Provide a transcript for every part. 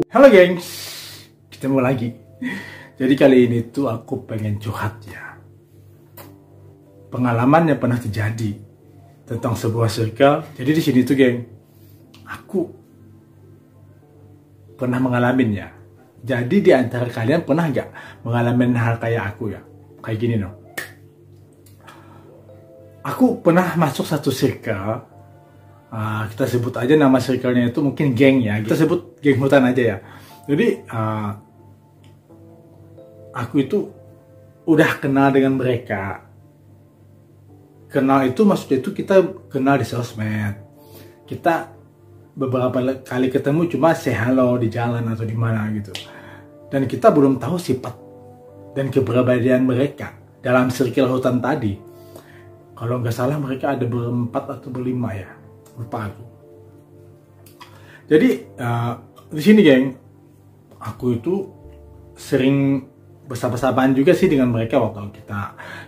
Halo gengs, ketemu lagi. Jadi kali ini tuh aku pengen curhat ya. Pengalaman yang pernah terjadi tentang sebuah circle. Jadi di sini tuh geng, aku pernah mengalaminya. Jadi di antara kalian pernah nggak mengalami hal kayak aku ya? Kayak gini loh. Aku pernah masuk satu circle. Kita sebut aja nama circle-nya itu mungkin geng ya. Kita sebut geng hutan aja ya. Jadi aku itu udah kenal dengan mereka. Kenal itu maksudnya itu kita kenal di sosmed. Kita beberapa kali ketemu cuma say hello di jalan atau di mana gitu. Dan kita belum tahu sifat dan kepribadian mereka dalam circle hutan tadi. Kalau nggak salah mereka ada berempat atau berlima ya. Lupa aku. Jadi di sini geng, aku itu sering bersama-samaan juga sih dengan mereka waktu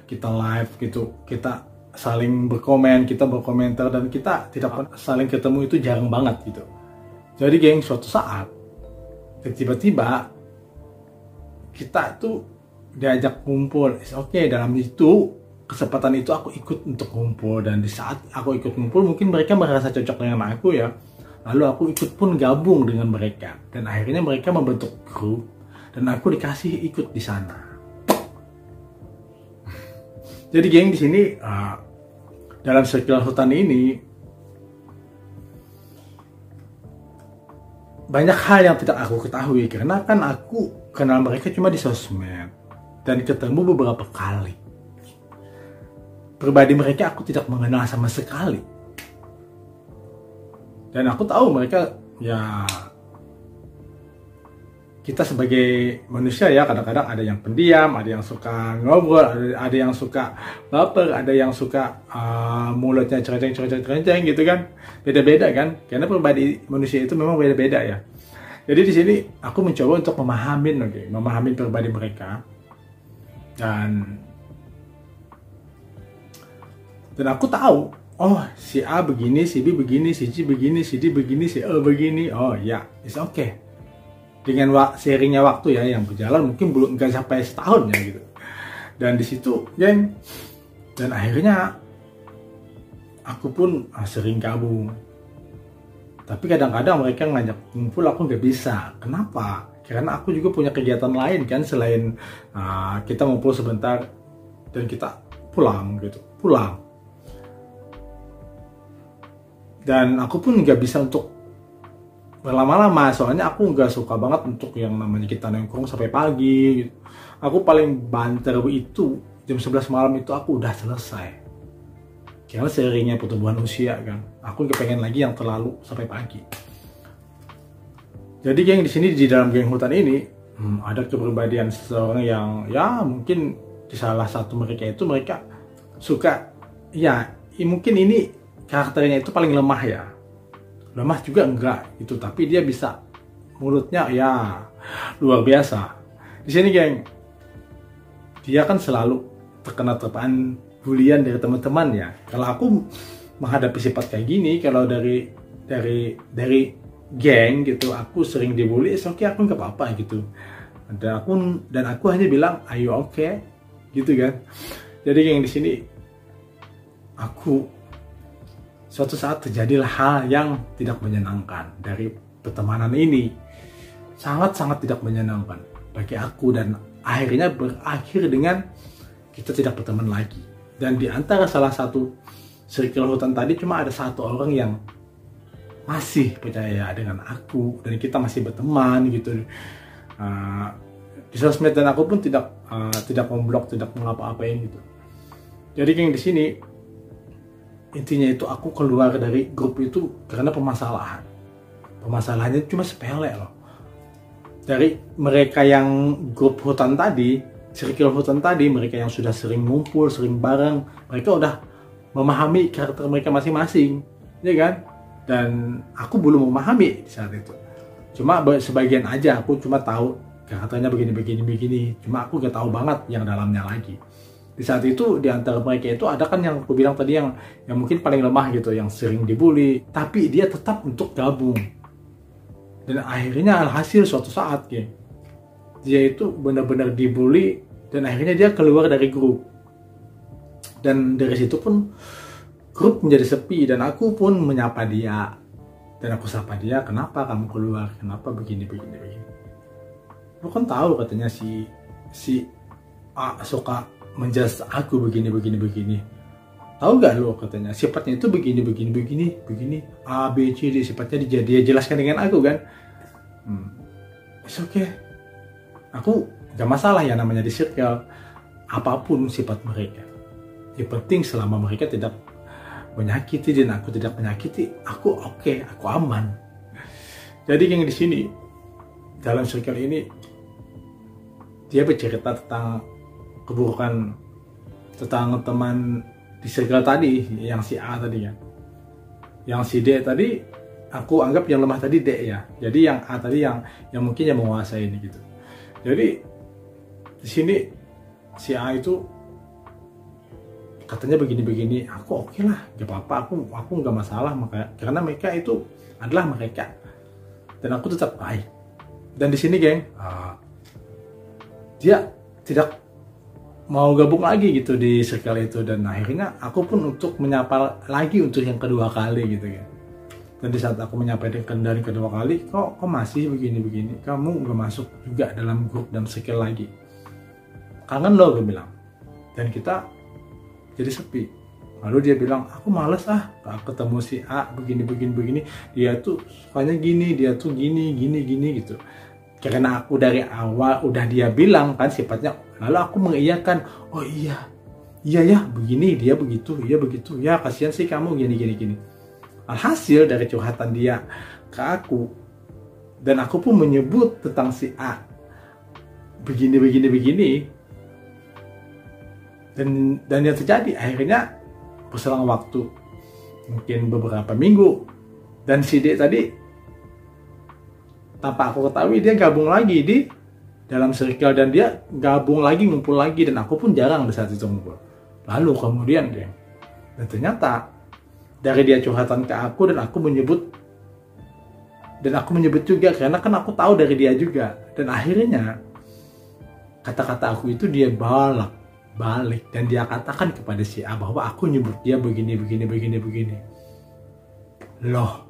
kita live gitu, kita saling berkomen, kita berkomentar dan kita tidak saling ketemu itu jarang banget gitu. Jadi geng, suatu saat tiba-tiba kita tuh diajak kumpul. Oke, dalam itu kesempatan itu aku ikut untuk kumpul, dan di saat aku ikut kumpul mungkin mereka merasa cocok dengan aku ya, lalu aku ikut pun gabung dengan mereka, dan akhirnya mereka membentuk grup dan aku dikasih ikut di sana. Jadi geng, di sini dalam circle hutan ini banyak hal yang tidak aku ketahui karena kan aku kenal mereka cuma di sosmed dan ketemu beberapa kali. Pribadi mereka aku tidak mengenal sama sekali. Dan aku tahu mereka ya, kita sebagai manusia ya, kadang-kadang ada yang pendiam, ada yang suka ngobrol, ada yang suka baper, ada yang suka mulutnya cerenceng gitu kan. Beda-beda kan, karena pribadi manusia itu memang beda-beda ya. Jadi di sini aku mencoba untuk memahami pribadi mereka. Dan aku tahu, oh si A begini, si B begini, si C begini, si D begini, si E begini. Oh ya, it's okay. Dengan sharingnya waktu ya yang berjalan, mungkin belum nggak sampai setahun ya gitu. Dan di situ, geng, dan akhirnya aku pun sering gabung. Tapi kadang-kadang mereka ngajak kumpul, aku nggak bisa. Kenapa? Karena aku juga punya kegiatan lain kan, selain kita ngumpul sebentar dan kita pulang gitu, pulang. Dan aku pun nggak bisa untuk berlama-lama, soalnya aku nggak suka banget untuk yang namanya kita nongkrong sampai pagi gitu. Aku paling banter itu jam 11 malam itu aku udah selesai. Karena seiringnya pertumbuhan usia kan, aku nggak pengen lagi yang terlalu sampai pagi. Jadi geng, di sini di dalam geng hutan ini ada kepribadian seseorang yang ya mungkin di salah satu mereka itu mereka suka ya mungkin ini karakternya itu paling lemah ya. Lemah juga enggak itu, tapi dia bisa mulutnya ya luar biasa. Di sini geng, dia kan selalu terkena terpaan bulian dari teman-teman ya. Kalau aku menghadapi sifat kayak gini, kalau dari geng gitu, aku sering dibully, oke, aku nggak apa-apa gitu. Dan aku hanya bilang, ayo oke, gitu kan. Jadi geng, di sini suatu saat terjadilah hal yang tidak menyenangkan dari pertemanan ini. Sangat-sangat tidak menyenangkan bagi aku, dan akhirnya berakhir dengan kita tidak berteman lagi. Dan di antara salah satu circle hutan tadi cuma ada satu orang yang masih percaya dengan aku dan kita masih berteman gitu. Di sosmed, dan aku pun tidak memblok, tidak mengapa-apain gitu. Jadi yang di sini intinya itu aku keluar dari grup itu karena permasalahan. Permasalahannya cuma sepele loh. Dari mereka yang grup hutan tadi, circle hutan tadi, mereka yang sudah sering ngumpul, sering bareng, mereka udah memahami karakter mereka masing-masing, ya kan? Dan aku belum memahami di saat itu. Cuma sebagian aja, aku cuma tahu karakternya begini. Cuma aku gak tahu banget yang dalamnya lagi. Di saat itu di antara mereka itu ada kan yang aku bilang tadi yang mungkin paling lemah gitu, yang sering dibully, tapi dia tetap untuk gabung. Dan akhirnya alhasil suatu saat, geng, dia itu benar-benar dibully dan akhirnya dia keluar dari grup. Dan dari situ pun grup menjadi sepi dan aku pun menyapa dia. Dan aku sapa dia, kenapa kamu keluar? Kenapa begini. Lu kan tahu katanya si A suka menjudge aku begini. Tahu gak lo katanya sifatnya itu begini A B C D sifatnya dia jelaskan dengan aku kan. It's okay. Aku gak masalah ya namanya di circle apapun sifat mereka. Yang penting selama mereka tidak menyakiti dan aku tidak menyakiti, aku oke, aku aman. Jadi yang di sini dalam circle ini dia bercerita tentang keburukan tentang teman di circle tadi, yang si A tadi kan. Yang si D tadi aku anggap yang lemah tadi D ya. Jadi yang A tadi yang mungkin yang menguasai ini gitu. Jadi di sini si A itu katanya begini, aku oke lah, gak apa-apa, aku nggak masalah, karena mereka itu adalah mereka dan aku tetap baik. Dan di sini geng, dia tidak mau gabung lagi gitu di circle itu dan akhirnya aku pun untuk menyapa lagi untuk yang kedua kali gitu ya. Dan di saat aku menyampaikan dari kedua kali, kok masih begini, kamu nggak masuk juga dalam grup dan circle lagi, kangen loh gue bilang. Dan kita jadi sepi. Lalu dia bilang, aku males ketemu si A begini. Dia tuh sukanya gini, dia tuh gini gitu. Karena aku dari awal udah dia bilang kan sifatnya, lalu aku mengiyakan, oh iya ya begini, dia begitu, ya kasihan sih kamu gini. Alhasil dari curhatan dia ke aku, dan aku pun menyebut tentang si A begini. Dan yang terjadi akhirnya berselang waktu mungkin beberapa minggu dan si D tadi tanpa aku ketahui dia gabung lagi di dalam circle dan dia gabung lagi, ngumpul lagi, dan aku pun jarang di saat itu ngumpul. Lalu kemudian dan ternyata dari dia curhatan ke aku dan aku menyebut juga karena kan aku tahu dari dia juga, dan akhirnya kata-kata aku itu dia balik dan dia katakan kepada si A bahwa aku nyebut dia begini. Loh.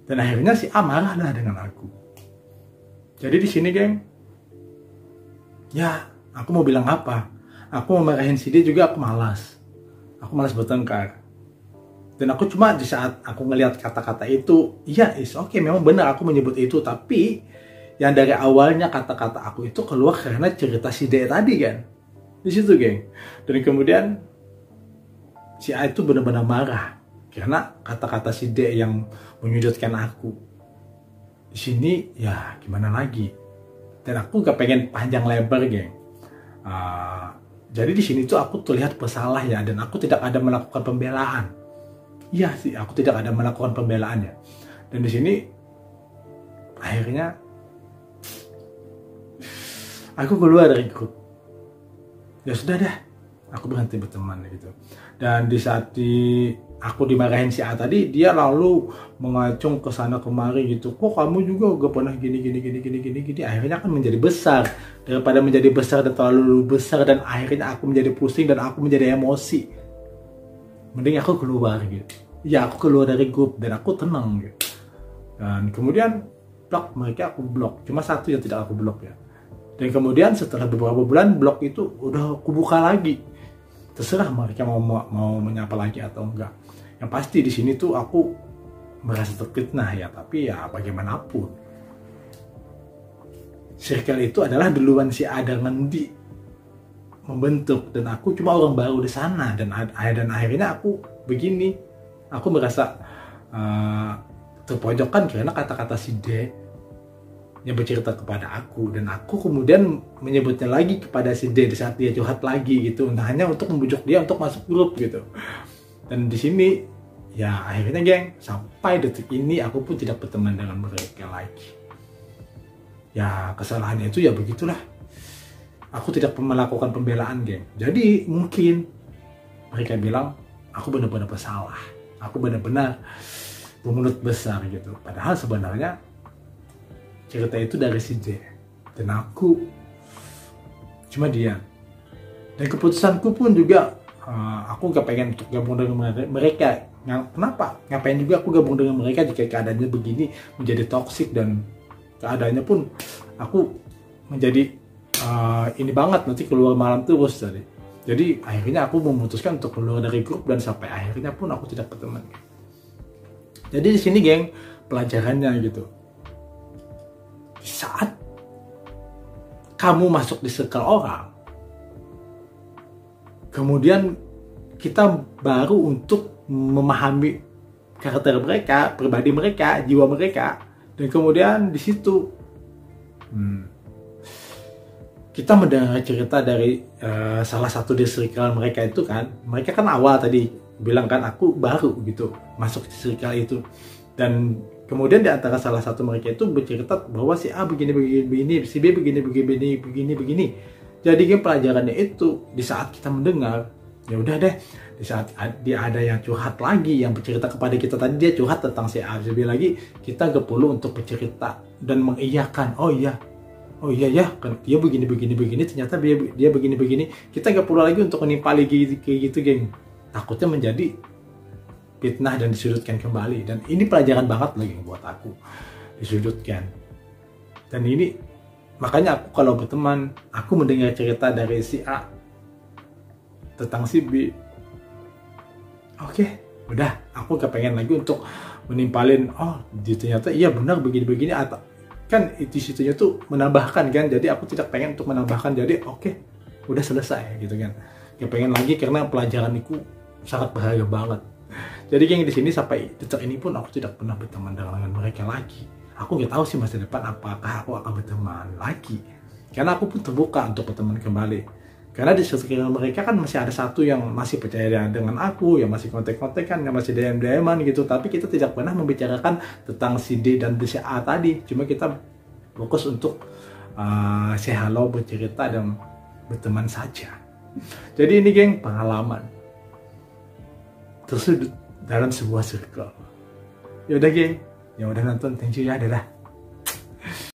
Dan akhirnya si A marahlah dengan aku. Jadi di sini geng, ya aku mau bilang apa? Aku mau marahin si D juga, aku malas bertengkar. Dan aku cuma di saat aku ngelihat kata-kata itu, iya is oke, memang benar aku menyebut itu, tapi yang dari awalnya kata-kata aku itu keluar karena cerita si D tadi kan. Di situ geng. Dan kemudian si A itu benar-benar marah karena kata-kata si D yang menyudutkan aku. Di sini ya gimana lagi. Dan aku gak pengen panjang lebar geng. Jadi di sini tuh aku terlihat bersalah ya, dan aku tidak ada melakukan pembelaan. Iya sih, aku tidak ada melakukan pembelaan ya. Dan di sini akhirnya aku keluar dari grup. Ya sudah dah, aku berhenti berteman gitu. Dan di saat aku dimarahin si A tadi, dia lalu mengacung ke sana kemari gitu. Kok kamu juga gak pernah gini. Akhirnya kan menjadi besar. Daripada menjadi besar dan terlalu besar, dan akhirnya aku menjadi pusing dan aku menjadi emosi. Mending aku keluar gitu. Ya aku keluar dari grup dan aku tenang gitu. Dan kemudian mereka aku blok. Cuma satu yang tidak aku blok ya. Dan kemudian setelah beberapa bulan blog itu udah aku buka lagi. Terserah mereka mau menyapa lagi atau enggak. Yang pasti di sini tuh aku merasa terfitnah ya, tapi ya bagaimanapun. Circle itu adalah duluan si A dengan D membentuk, dan aku cuma orang baru di sana, dan akhirnya aku begini. Aku merasa terpojokkan karena kata-kata si D yang bercerita kepada aku, dan aku kemudian menyebutnya lagi kepada si D di saat dia curhat lagi gitu, entah hanya untuk membujuk dia untuk masuk grup gitu. Dan di sini ya akhirnya geng, sampai detik ini aku pun tidak berteman dengan mereka lagi. Ya kesalahannya itu ya begitulah. Aku tidak melakukan pembelaan geng. Jadi mungkin mereka bilang aku benar-benar bersalah, aku benar-benar bermulut besar gitu. Padahal sebenarnya cerita itu dari si D, dan aku cuma diam. Dan keputusanku pun juga aku gak pengen untuk gabung dengan mereka. Kenapa? Ngapain juga aku gabung dengan mereka jika keadaannya begini menjadi toksik, dan keadaannya pun aku menjadi ini banget, nanti keluar malam terus tadi. Jadi akhirnya aku memutuskan untuk keluar dari grup, dan sampai akhirnya pun aku tidak berteman. Jadi di sini geng, pelajarannya gitu. Di saat kamu masuk di circle orang, kemudian kita baru untuk memahami karakter mereka, pribadi mereka, jiwa mereka, dan kemudian di situ kita mendengar cerita dari salah satu di circle mereka itu kan, mereka kan awal tadi bilang kan aku baru gitu masuk di circle itu, dan kemudian di antara salah satu mereka itu bercerita bahwa si A begini, si B begini. Jadi pelajarannya itu di saat kita mendengar, ya udah deh, di saat dia ada yang curhat lagi, yang bercerita kepada kita tadi, dia curhat tentang si A, lebih lagi kita gak perlu untuk bercerita dan mengiyakan, oh iya ya, kan dia begini, ternyata dia begini, kita gak perlu lagi untuk menimpali kayak gitu geng, takutnya menjadi fitnah dan disudutkan kembali. Dan ini pelajaran banget lagi buat aku, disudutkan. Dan ini makanya aku kalau berteman, aku mendengar cerita dari si A tentang si B, oke, udah aku gak pengen lagi untuk menimpalin, oh dia ternyata iya benar begini, atau kan itu situnya tuh menambahkan kan, jadi aku tidak pengen untuk menambahkan, jadi oke, udah selesai gitu kan, gak pengen lagi karena pelajaran itu sangat berharga banget. Jadi yang di sini sampai detik ini pun aku tidak pernah berteman dengan mereka lagi. Aku nggak tahu sih masa depan apakah aku akan berteman lagi, karena aku pun terbuka untuk berteman kembali. Karena di sekitar mereka kan masih ada satu yang masih percaya dengan aku, yang masih kontak-kontakan, yang masih DM-an gitu. Tapi kita tidak pernah membicarakan tentang si D dan si A tadi. Cuma kita fokus untuk say hello, bercerita, dan berteman saja. Jadi ini geng, pengalaman tersudut dalam sebuah circle. Yaudah geng, yang udah nonton, thank you ya, dadah.